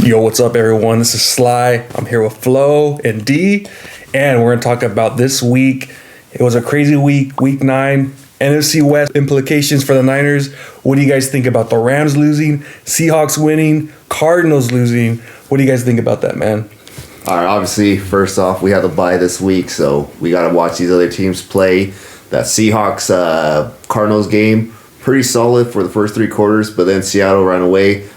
Yo, what's up, everyone? This is Sly. I'm here with Flo and D, and we're going to talk about this week. It was a crazy week, week 9. NFC West implications for the Niners. What do you guys think about the Rams losing, Seahawks winning, Cardinals losing? What do you guys think about that, man? All right, obviously, first off, we have the bye this week, so we got to watch these other teams play. That Seahawks Cardinals game, pretty solid for the first 3 quarters, but then Seattle ran away.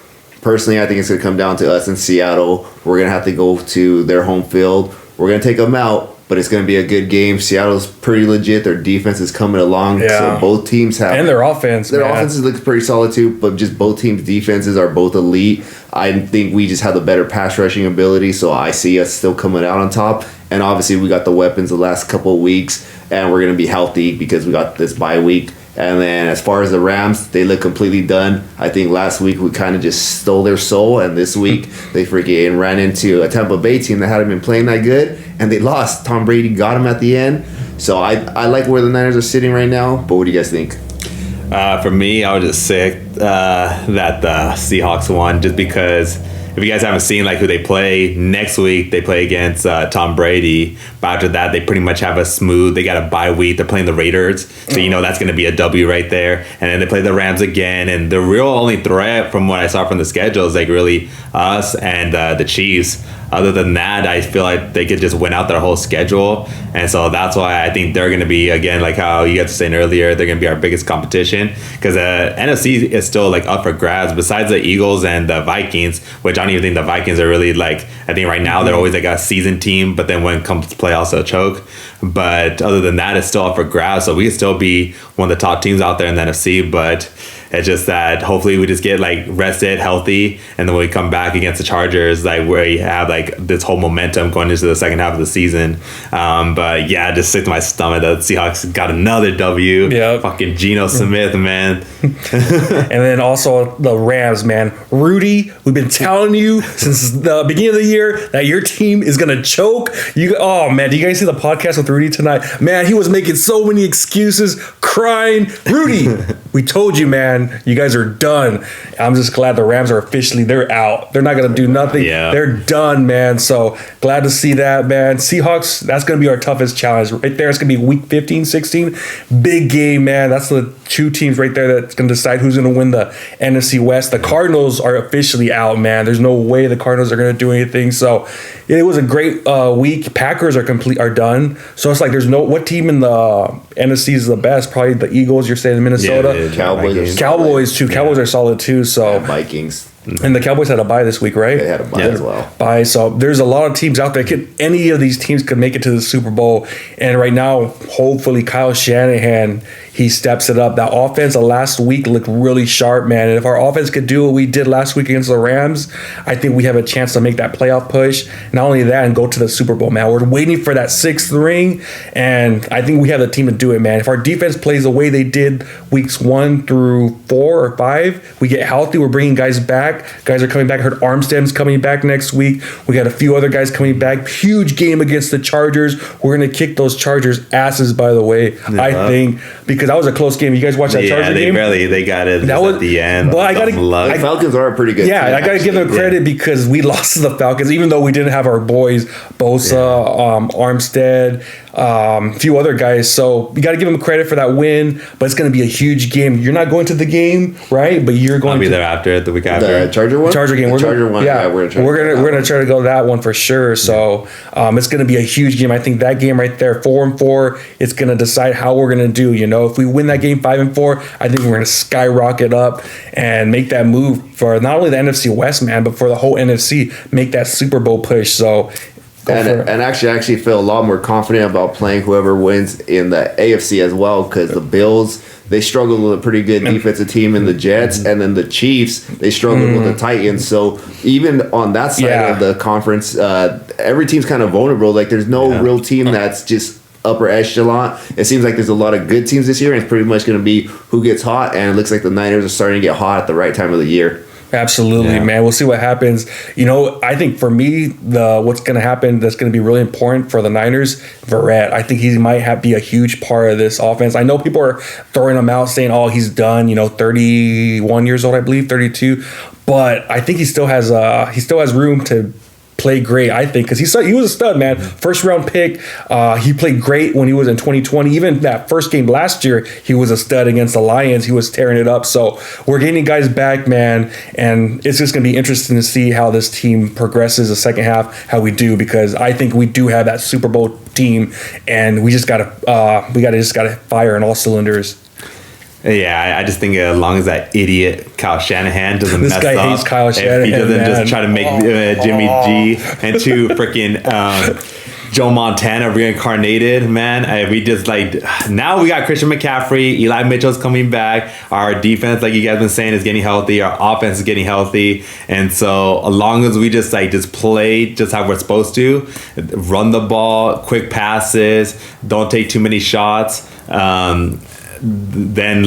Personally, I think it's going to come down to us in Seattle. We're going to have to go to their home field. We're going to take them out, but it's going to be a good game. Seattle's pretty legit. Their defense is coming along. Yeah. So both teams have... And their offense, Their offenses look pretty solid too, but just both teams' defenses are both elite. I think we just have the better pass rushing ability, so I see us still coming out on top. And obviously, we got the weapons the last couple of weeks, and we're going to be healthy because we got this bye week. And then as far as the Rams, they look completely done. I think last week we kind of just stole their soul, and this week they freaking ran into a Tampa Bay team that hadn't been playing that good, and they lost. Tom Brady got them at the end. So I like where the Niners are sitting right now, but what do you guys think? For me, I was just sick that the Seahawks won, just because if you guys haven't seen like who they play next week, they play against Tom Brady. But after that, they pretty much have a smooth. They got a bye week. They're playing the Raiders, so you know that's going to be a W right there. And then they play the Rams again. And the real only threat from what I saw from the schedule is like really us and the Chiefs. Other than that, I feel like they could just win out their whole schedule. And so that's why I think they're going to be, again, like how you guys were saying earlier, they're going to be our biggest competition. Because NFC is still like up for grabs. Besides the Eagles and the Vikings, which I don't even think the Vikings are really like, I think right now they're always like a seasoned team. But then when it comes to playoffs, they'll choke. But other than that, it's still up for grabs. So we could still be one of the top teams out there in the NFC. But it's just that hopefully we just get like rested, healthy, and then when we come back against the Chargers, like where you have like this whole momentum going into the second half of the season. But yeah, just sick to my stomach that Seahawks got another W. Yep. Fucking Geno Smith, man. And then also the Rams, man. Rudy, we've been telling you since the beginning of the year that your team is gonna choke. Oh man, do you guys see the podcast with Rudy tonight? Man, he was making so many excuses, crying. Rudy, we told you, man. You guys are done. I'm just glad the Rams are they're out. They're not gonna do nothing. Yeah. They're done, man. So glad to see that, man. Seahawks, that's gonna be our toughest challenge right there. It's gonna be week 15, 16. Big game, man. That's the 2 teams right there that's gonna decide who's gonna win the NFC West. The Cardinals are officially out, man. There's no way the Cardinals are gonna do anything. So it was a great week. Packers are done. So it's like there's what team in the NFC is the best? Probably the Eagles. You're saying Minnesota. Cowboys too. Cowboys are solid too. So Vikings. And the Cowboys had a bye this week, right? They had a bye as well. Bye. So there's a lot of teams out there. Any of these teams could make it to the Super Bowl. And right now, hopefully, Kyle Shanahan, he steps it up. That offense last week looked really sharp, man. And if our offense could do what we did last week against the Rams, I think we have a chance to make that playoff push. Not only that, and go to the Super Bowl, man. We're waiting for that 6th ring, and I think we have the team to do it, man. If our defense plays the way they did weeks 1 through 4 or 5, we get healthy. We're bringing guys back. Guys are coming back. I heard Armstead's coming back next week. We got a few other guys coming back. Huge game against the Chargers. We're going to kick those Chargers' asses, by the way, I think, because that was a close game. You guys watch that Charger game? Yeah, they got it that was, at the end. But The Falcons are a pretty good team, I got to give them credit because we lost to the Falcons, even though we didn't have our boys, Bosa, Armstead, a few other guys. So you got to give them credit for that win, but it's going to be a huge game. You're not going to the game, right? But you're going I'll be to there after, the week after. The Charger one? Charger game. Charger one. Yeah, we're gonna try to go that one for sure. So it's gonna be a huge game. I think that game right there, 4-4, it's gonna decide how we're gonna do. You know, if we win that game 5-4, I think we're gonna skyrocket up and make that move for not only the NFC West, man, but for the whole NFC, make that Super Bowl push. So. And actually, I actually feel a lot more confident about playing whoever wins in the AFC as well, because the Bills, they struggled with a pretty good defensive team in the Jets, and then the Chiefs, they struggled with the Titans. So even on that side of the conference, every team's kind of vulnerable. Like there's no real team that's just upper echelon. It seems like there's a lot of good teams this year, and it's pretty much going to be who gets hot, and it looks like the Niners are starting to get hot at the right time of the year. Absolutely, man. We'll see what happens. You know, I think for me, what's going to happen that's going to be really important for the Niners, Verrett. I think he might be a huge part of this offense. I know people are throwing him out saying, oh, he's done, 31 years old, I believe, 32. but I think he still has room to play great, I think, because he was a stud, man. First round pick. He played great when he was in 2020. Even that first game last year, he was a stud against the Lions. He was tearing it up. So we're getting guys back, man, and it's just going to be interesting to see how this team progresses the second half, how we do, because I think we do have that Super Bowl team, and we just gotta fire on all cylinders. Yeah, I just think as long as that idiot Kyle Shanahan doesn't This mess guy up, hates Kyle Shanahan, if he doesn't man. just try to make Jimmy G into freaking Joe Montana reincarnated, man. We just now we got Christian McCaffrey, Eli Mitchell's coming back. Our defense, like you guys been saying, is getting healthy. Our offense is getting healthy, and so as long as we just play just how we're supposed to, run the ball, quick passes, don't take too many shots. Then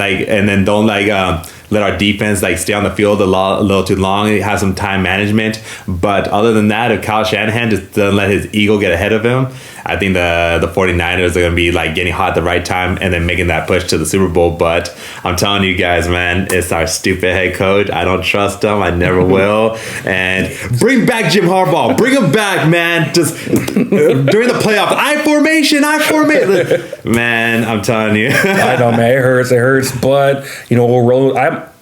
don't let our defense stay on the field a little too long. Have some time management. But other than that, if Kyle Shanahan just doesn't let his ego get ahead of him, I think the 49ers are going to be getting hot at the right time and then making that push to the Super Bowl. But I'm telling you guys, man, it's our stupid head coach. I don't trust him. I never will. And bring back Jim Harbaugh. Bring him back, man. Just during the playoffs, I formation. Man, I'm telling you. I know, man. It hurts. But, we'll roll.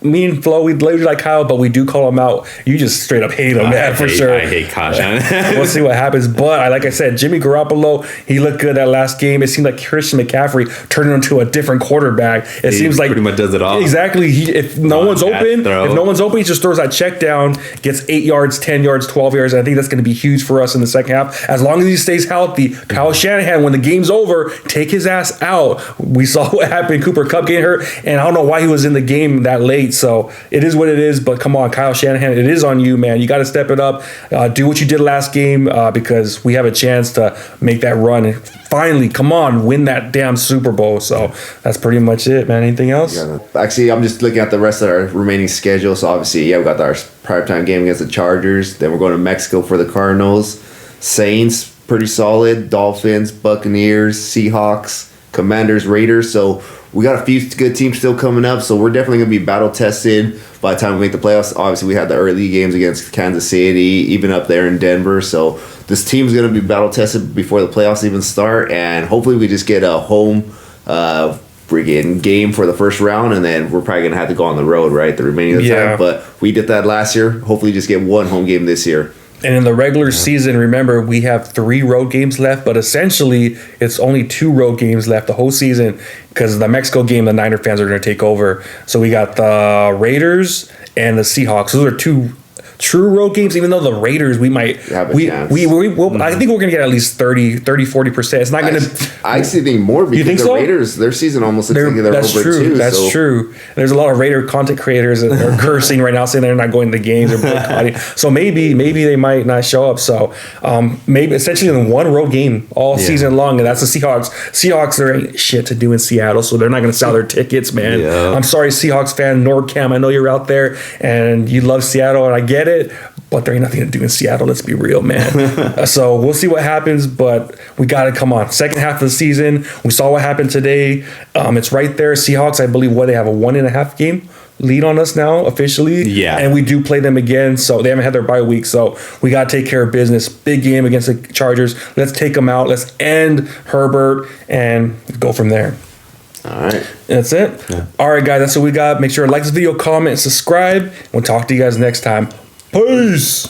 Me and Flo, we label like Kyle, but we do call him out. You just straight up hate him, man, for sure. I hate Kyle Shanahan. We'll see what happens. But like I said, Jimmy Garoppolo, he looked good that last game. It seemed like Christian McCaffrey turned into a different quarterback. It seems like pretty much does it all. Exactly. If no one's open, he just throws that check down, gets 8 yards, 10 yards, 12 yards. I think that's going to be huge for us in the second half. As long as he stays healthy, Kyle Shanahan, when the game's over, take his ass out. We saw what happened. Cooper Kupp getting hurt, and I don't know why he was in the game that late. So it is what it is. But come on, Kyle Shanahan, it is on you, man. You got to step it up. Do what you did last game because we have a chance to make that run and finally, come on, win that damn Super Bowl. So that's pretty much it, man. Anything else? Yeah, actually, I'm just looking at the rest of our remaining schedule. So obviously, we got our primetime game against the Chargers. Then we're going to Mexico for the Cardinals. Saints, pretty solid. Dolphins, Buccaneers, Seahawks, Commanders, Raiders. So we got a few good teams still coming up. So we're definitely going to be battle tested by the time we make the playoffs. Obviously, we had the early games against Kansas City, even up there in Denver. So this team's going to be battle tested before the playoffs even start. And hopefully we just get a home freaking game for the first round. And then we're probably going to have to go on the road, right, the remaining of the time. But we did that last year. Hopefully just get one home game this year. And in the regular season, remember, we have 3 road games left, but essentially it's only 2 road games left the whole season because the Mexico game, the Niner fans are going to take over. So we got the Raiders and the Seahawks. Those are 2 true road games, even though the Raiders, we might have a chance. I think we're going to get at least 30-40%. It's not going to. I actually think more because the Raiders, their season almost looks like they're over too. That's true. There's a lot of Raider content creators that are cursing right now, saying they're not going to the games or boycotting. So maybe they might not show up. So maybe essentially in one road game all season long, and that's the Seahawks. Seahawks, there ain't shit to do in Seattle, so they're not going to sell their tickets, man. Yeah. I'm sorry, Seahawks fan, NordCam. I know you're out there and you love Seattle, and I get it, but there ain't nothing to do in Seattle. Let's be real, man. So we'll see what happens, but we got to come on. Second half of the season, we saw what happened today. It's right there. Seahawks, I believe, they have a 1.5 game lead on us now officially. Yeah. And we do play them again, so they haven't had their bye week. So we got to take care of business. Big game against the Chargers. Let's take them out. Let's end Herbert and go from there. All right. That's it. Yeah. All right, guys. That's what we got. Make sure to like this video, comment, and subscribe. We'll talk to you guys next time. Peace.